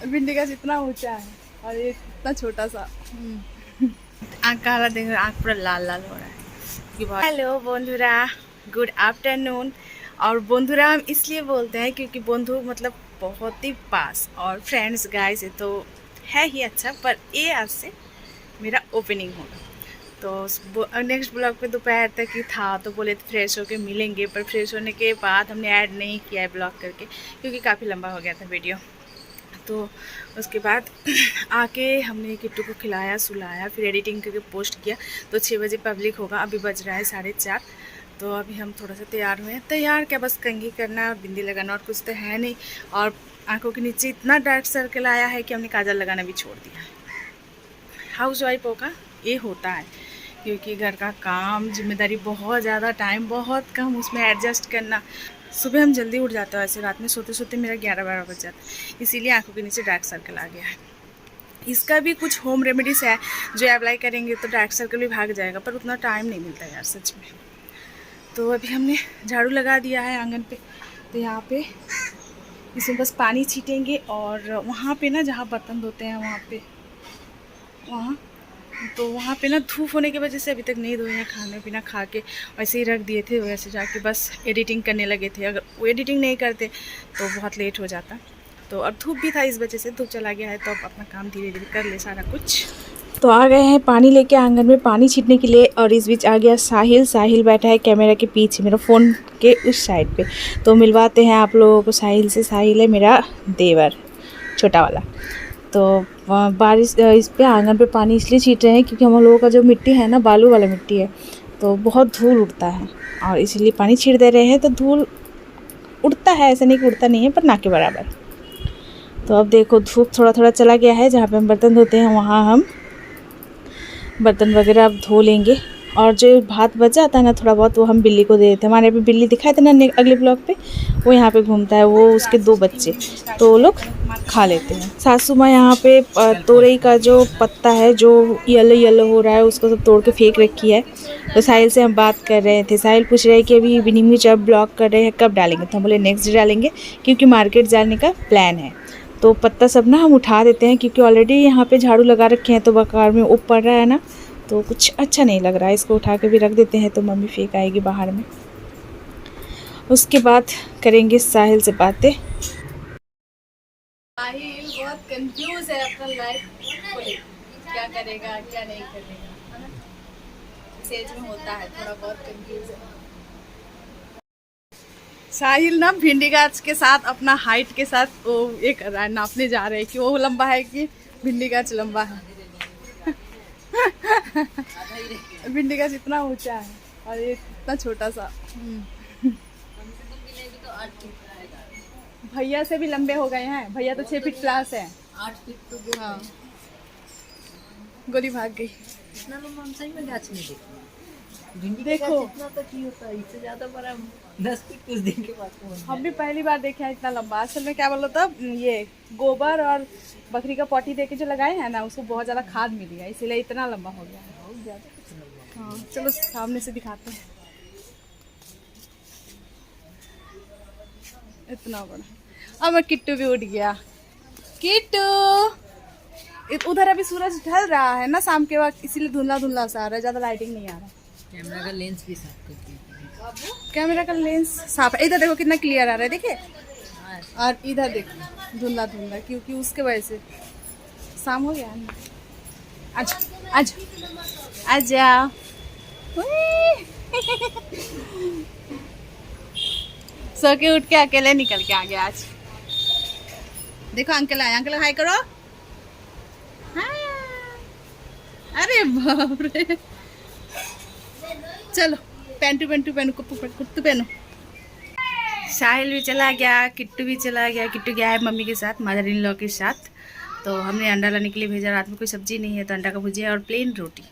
भिंडी का जितना ऊंचा है और ये इतना छोटा सा। आँख काला देख, आँख पूरा लाल लाल हो रहा है। हेलो बंधुरा, गुड आफ्टरनून। और बंधुरा हम इसलिए बोलते हैं क्योंकि बंधु मतलब बहुत ही पास, और फ्रेंड्स गाइस तो है ही अच्छा, पर ये आज से मेरा ओपनिंग होगा। तो नेक्स्ट ब्लॉग पे दोपहर तक ही था, तो बोले थे फ्रेश होके मिलेंगे, पर फ्रेश होने के बाद हमने ऐड नहीं किया है ब्लॉग करके, क्योंकि काफ़ी लंबा हो गया था वीडियो। तो उसके बाद आके हमने किट्टू को खिलाया सुलाया, फिर एडिटिंग करके पोस्ट किया। तो 6 बजे पब्लिक होगा, अभी बज रहा है 4:30। तो अभी हम थोड़ा सा तैयार हुए हैं। तैयार क्या, बस कंघी करना और बिंदी लगाना, और कुछ तो है नहीं। और आंखों के नीचे इतना डार्क सर्कल आया है कि हमने काजल लगाना भी छोड़ दिया। हाउस वाइफों का ये होता है, क्योंकि घर का काम जिम्मेदारी बहुत ज़्यादा, टाइम बहुत कम, उसमें एडजस्ट करना। सुबह हम जल्दी उठ जाते हैं, ऐसे रात में सोते सोते मेरा 11-12 बज जाता है, इसीलिए आंखों के नीचे डार्क सर्कल आ गया है। इसका भी कुछ होम रेमेडीज़ है जो अप्लाई करेंगे तो डार्क सर्कल भी भाग जाएगा, पर उतना टाइम नहीं मिलता यार सच में। तो अभी हमने झाड़ू लगा दिया है आंगन पे। तो यहाँ पे इसमें बस पानी छीटेंगे, और वहाँ पे ना जहाँ बर्तन धोते हैं वहाँ पे ना धूप होने की वजह से अभी तक नहीं धोए हैं। खाना पीना खा के वैसे ही रख दिए थे, वैसे जाके बस एडिटिंग करने लगे थे। अगर वो एडिटिंग नहीं करते तो बहुत लेट हो जाता। तो अब धूप भी था, इस वजह से धूप चला गया है, तो अब अपना काम धीरे धीरे कर ले सारा कुछ। तो आ गए हैं पानी लेके आंगन में पानी छीटने के लिए, और इस बीच आ गया साहिल बैठा है कैमरा के पीछे, मेरा फ़ोन के उस साइड पे। तो मिलवाते हैं आप लोगों को साहिल से। साहिल है मेरा देवर, छोटा वाला। तो बारिश इस पे आंगन पे पानी इसलिए छीट रहे हैं क्योंकि हम लोगों का जो मिट्टी है ना, बालू वाला मिट्टी है, तो बहुत धूल उड़ता है, और इसीलिए पानी छीट दे रहे हैं। तो धूल उड़ता है, ऐसा नहीं कि उड़ता नहीं है, पर ना के बराबर। तो अब देखो धूप थोड़ा थोड़ा चला गया है, जहाँ पे हम बर्तन धोते हैं वहाँ हम बर्तन वगैरह अब धो लेंगे। और जो भात बच जाता है ना थोड़ा बहुत, वो हम बिल्ली को दे देते हैं। हमारे यहाँ पे बिल्ली दिखाए थे ना अगले ब्लॉग पे, वो यहाँ पे घूमता है, वो उसके 2 बच्चे, तो वो लोग खा लेते हैं। सासू माँ यहाँ पे तोरई का जो पत्ता है जो येलो हो रहा है, उसको सब तोड़ के फेंक रखी है। तो साहिल से हम बात कर रहे थे, साहिल पूछ रहे हैं कि अभी इवनिंग में जब ब्लॉग कर रहे हैं कब डालेंगे, तो हम बोले नेक्स्ट डे डालेंगे, क्योंकि मार्केट जाने का प्लान है। तो पत्ता सब ना हम उठा देते हैं, क्योंकि ऑलरेडी यहाँ पे झाड़ू लगा रखे हैं, तो बकार में ऊपर पड़ रहा है ना, तो कुछ अच्छा नहीं लग रहा है। इसको उठा के भी रख देते हैं, तो मम्मी फेंक आएगी बाहर में। उसके बाद करेंगे साहिल से बातें। साहिल बहुत कंफ्यूज है अपना लाइफ को लेकर, क्या करेगा क्या नहीं करेगा, है ना। इस एज में होता है, थोड़ा बहुत कंफ्यूज है। साहिल ना भिंडी गाछ के साथ अपना हाइट के साथ वो ये कर रहा है, नापने जा रहे हैं कि वो लंबा है कि भिंडी गाछ लंबा है। भिंडी गाछ इतना ऊंचा है और ये इतना छोटा सा। भैया से भी लंबे हो गए हैं, भैया तो 6 फीट प्लस है। 8 फीट तो हाँ। गोली भाग गई। इतना लंबा हम सही में गाछ नहीं देखा। देखो इतना तक ही होता है, इससे ज्यादा बड़ा 10 फीट कुछ दिन के बाद हम भी पहली बार देखे हैं इतना लंबा। असल में क्या बोलो, तब ये गोबर और बकरी का पॉटी देके जो लगाए हैं ना, उसको बहुत ज़्यादा खाद मिली है, इसीलिए इतना लंबा हो गया है, बहुत ज़्यादा। हाँ चलो सामने से दिखाते हैं। इतना बड़ा। अब किट्टू भी उठ गया। किट्टू उधर अभी सूरज ढल रहा है ना शाम के वक्त, इसीलिए धुंधला धुंधला सा आ रहा है, ज़्यादा लाइटिंग नहीं आ रहा। कैमरा का लेंस भी साफ करती है। कैमरा का लेंस साफ है। इधर देखो कितना क्लियर आ रहा है, देखिए। और इधर देखो धुंधला धुंधला, क्योंकि उसके वजह से शाम हो गया ना। आज आज आजा। सो के उठ के अकेले निकल के आ गया आज। देखो अंकल आए, अंकल हाय करो। हाय। अरे बाप रे, चलो पेंटू पहनो, कुर्तू पहनो। साहिल भी चला गया, किट्टू भी चला गया। किट्टू गया है मम्मी के साथ, मदर इन लॉ के साथ। तो हमने अंडा लाने के लिए भेजा। रात में कोई सब्जी नहीं है, तो अंडा का भुजिया और प्लेन रोटी,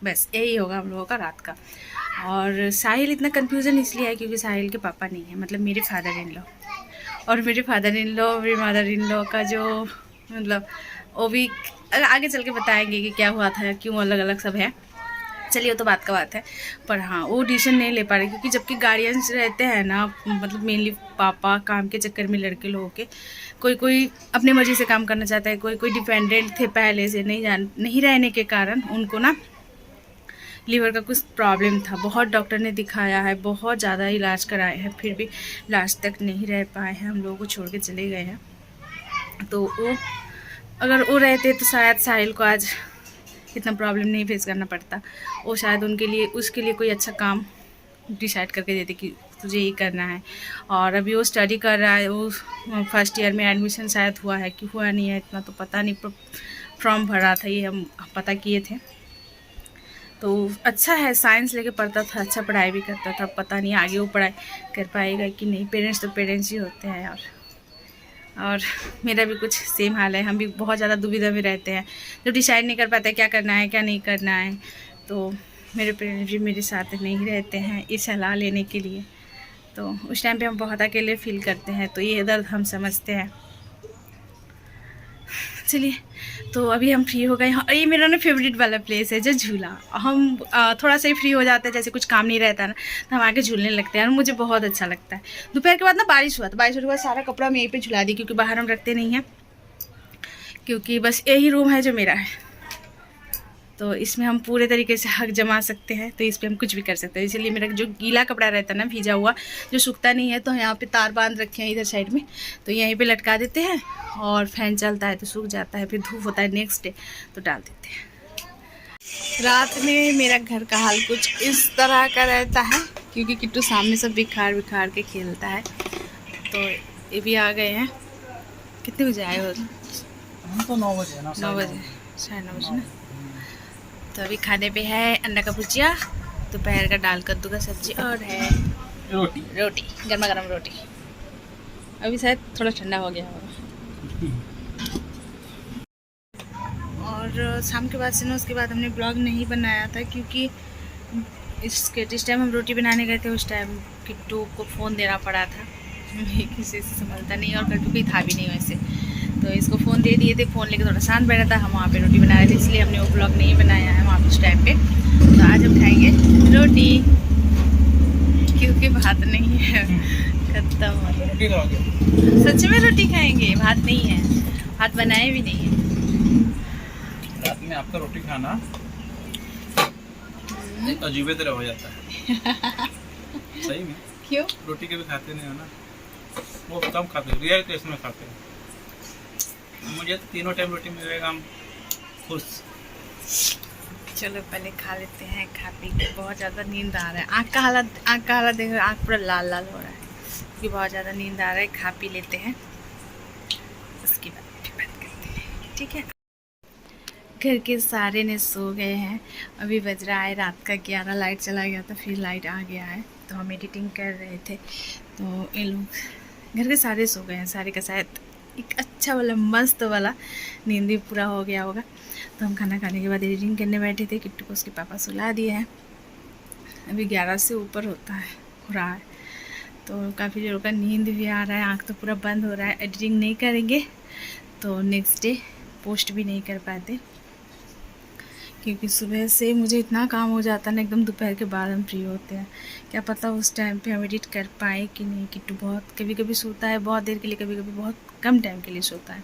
बस यही होगा हम लोगों का रात का। और साहिल इतना कन्फ्यूज़न इसलिए है क्योंकि साहिल के पापा नहीं है, मतलब मेरे फादर इन लॉ। और मेरे फादर इन लॉ मेरी मदर इन लॉ का जो मतलब वो भी आगे चल के बताएंगे कि क्या हुआ था, क्यों अलग अलग सब है। चलिए वो तो बात का बात है। पर हाँ, वो डिसीजन नहीं ले पा रहे क्योंकि जबकि गार्डियंस रहते हैं ना, मतलब मेनली पापा काम के चक्कर में लड़के लोगों के कोई कोई अपने मर्जी से काम करना चाहता है, कोई कोई डिपेंडेंट थे पहले से, नहीं रहने के कारण उनको ना लीवर का कुछ प्रॉब्लम था। बहुत डॉक्टर ने दिखाया है, बहुत ज़्यादा इलाज कराए हैं, फिर भी लास्ट तक नहीं रह पाए हैं, हम लोगों को छोड़ के चले गए हैं। तो वो अगर वो रहते तो शायद साहिल को आज इतना प्रॉब्लम नहीं फेस करना पड़ता। वो शायद उनके लिए उसके लिए कोई अच्छा काम डिसाइड करके देते कि तुझे ये करना है। और अभी वो स्टडी कर रहा है, वो फर्स्ट ईयर में एडमिशन शायद हुआ है कि हुआ नहीं है, इतना तो पता नहीं, फॉर्म भरा था, ये हम पता किए थे। तो अच्छा है, साइंस लेके पढ़ता था, अच्छा पढ़ाई भी करता था, पता नहीं आगे वो पढ़ाई कर पाएगा कि नहीं। पेरेंट्स तो पेरेंट्स ही होते हैं और मेरा भी कुछ सेम हाल है। हम भी बहुत ज़्यादा दुविधा में रहते हैं, जो डिसाइड नहीं कर पाते क्या करना है क्या नहीं करना है। तो मेरे पेरेंट्स भी मेरे साथ नहीं रहते हैं इस सलाह लेने के लिए, तो उस टाइम पे हम बहुत अकेले फील करते हैं, तो ये दर्द हम समझते हैं। चलिए, तो अभी हम फ्री हो गए हैं। ये मेरा ना फेवरेट वाला प्लेस है, जो झूला। हम थोड़ा सा ही फ्री हो जाते हैं, जैसे कुछ काम नहीं रहता ना, तो हम आके झूलने लगते हैं और मुझे बहुत अच्छा लगता है। दोपहर के बाद ना बारिश हुआ, तो बारिश होने के बाद सारा कपड़ा हम यहीं पे झुला दी, क्योंकि बाहर हम रखते नहीं हैं, क्योंकि बस यही रूम है जो मेरा है। तो इसमें हम पूरे तरीके से हक जमा सकते हैं, तो इस पर हम कुछ भी कर सकते हैं। इसलिए मेरा जो गीला कपड़ा रहता है ना, भीजा हुआ, जो सूखता नहीं है, तो यहाँ पे तार बांध रखे हैं इधर साइड में, तो यहीं पे लटका देते हैं और फैन चलता है तो सूख जाता है, फिर धूप होता है नेक्स्ट डे तो डाल देते हैं। रात में मेरा घर का हाल कुछ इस तरह का रहता है, क्योंकि किट्टू सामने सब बिखार बिखार के खेलता है। तो ये भी आ गए हैं। कितने बजे आए हो? तो 9 बजे ना, 9 बजे, 9:30 बजे ना। तो अभी खाने पे है अंडा का भुजिया, दोपहर का दाल कद्दू का सब्जी और है रोटी गर्मा गर्म रोटी। अभी शायद थोड़ा ठंडा हो गया होगा। और शाम के बाद से ना, उसके बाद हमने ब्लॉग नहीं बनाया था, क्योंकि जिस टाइम हम रोटी बनाने गए थे उस टाइम किट्टू को फ़ोन देना पड़ा था। किसी से संभलता नहीं और घर पे कोई था भी नहीं वैसे, तो इसको फ़ोन दे दिए थे। फ़ोन लेके थोड़ा शांत बैठा था, हम वहाँ पे रोटी बना रहे थे, इसलिए हमने वो ब्लॉग नहीं बनाया है वहाँ पे उस टाइम पे। तो आज हम खाएंगे रोटी, क्योंकि भात नहीं है, खत्म हो गया। सच में रोटी खाएंगे, भात नहीं है, भात बनाए भी नहीं है। रात में आपका रोटी खाना एक अजीबे तरह हो जाता है। सही में। क्यों? रोटी कभी खाते नहीं हो ना, वो कम खाते, रियल केस में खाते हैं। मुझे तो तीनों टाइम रोटी मिलेगा, हम खुश। चलो पहले खा लेते हैं, खा पी के। बहुत ज़्यादा नींद आ रहा है, आँख का हालत देखो, आँख पूरा लाल लाल हो रहा है, क्योंकि बहुत ज़्यादा नींद आ रहा है। खा पी लेते हैं, उसके बाद फिर बात करते हैं, ठीक है। घर के सारे ने सो गए हैं। अभी बज रहा है रात का 11, लाइट चला गया था, फिर लाइट आ गया है, तो हम एडिटिंग कर रहे थे। तो ये लोग घर के सारे सो गए हैं, सारे का शायद एक अच्छा वाला मस्त वाला नींद भी पूरा हो गया होगा। तो हम खाना खाने के बाद एडिटिंग करने बैठे थे। किट्टू को उसके पापा सुला दिए हैं। अभी 11 से ऊपर हो रहा है, तो काफ़ी देर का नींद भी आ रहा है, आँख तो पूरा बंद हो रहा है। एडिटिंग नहीं करेंगे तो नेक्स्ट डे पोस्ट भी नहीं कर पाते, क्योंकि सुबह से मुझे इतना काम हो जाता है ना, एकदम दोपहर के बाद हम फ्री होते हैं। क्या पता उस टाइम पे हम एडिट कर पाए कि नहीं। किट्टू बहुत कभी कभी सोता है बहुत देर के लिए, कभी कभी बहुत कम टाइम के लिए सोता है।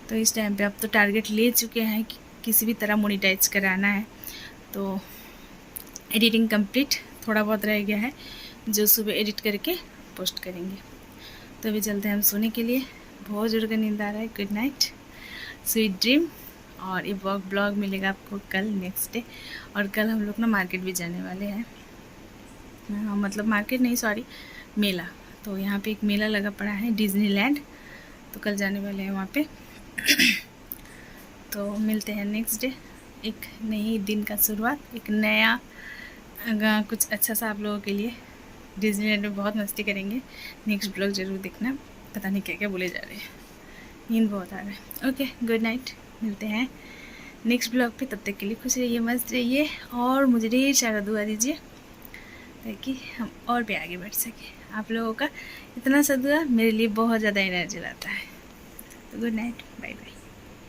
तो इस टाइम पे अब तो टारगेट ले चुके हैं कि किसी भी तरह मोनेटाइज कराना है। तो एडिटिंग कंप्लीट, थोड़ा बहुत रह गया है जो सुबह एडिट करके पोस्ट करेंगे। तो अभी चलते हैं हम सोने के लिए, बहुत ज़ोर का नींद आ रहा है। Good night, sweet dream. और ये ब्लॉग मिलेगा आपको कल नेक्स्ट डे। और कल हम लोग ना मार्केट भी जाने वाले हैं, मतलब मार्केट नहीं, सॉरी, मेला। तो यहाँ पे एक मेला लगा पड़ा है, डिज्नीलैंड, तो कल जाने वाले हैं वहाँ पे। तो मिलते हैं नेक्स्ट डे, एक नई दिन का शुरुआत, एक नया कुछ अच्छा सा आप लोगों के लिए। डिज्नीलैंड में बहुत मस्ती करेंगे। नेक्स्ट ब्लॉग ज़रूर देखना, पता नहीं क्या क्या बोले जा रहे हैं, नींद बहुत आ रहा है। ओके, गुड नाइट, मिलते हैं नेक्स्ट ब्लॉग पे। तब तक के लिए खुश रहिए, मस्त रहिए और मुझे ढेर सारा दुआ दीजिए ताकि हम और भी आगे बढ़ सकें। आप लोगों का इतना सा दुआ मेरे लिए बहुत ज़्यादा एनर्जी लाता है। तो गुड नाइट, बाय बाय।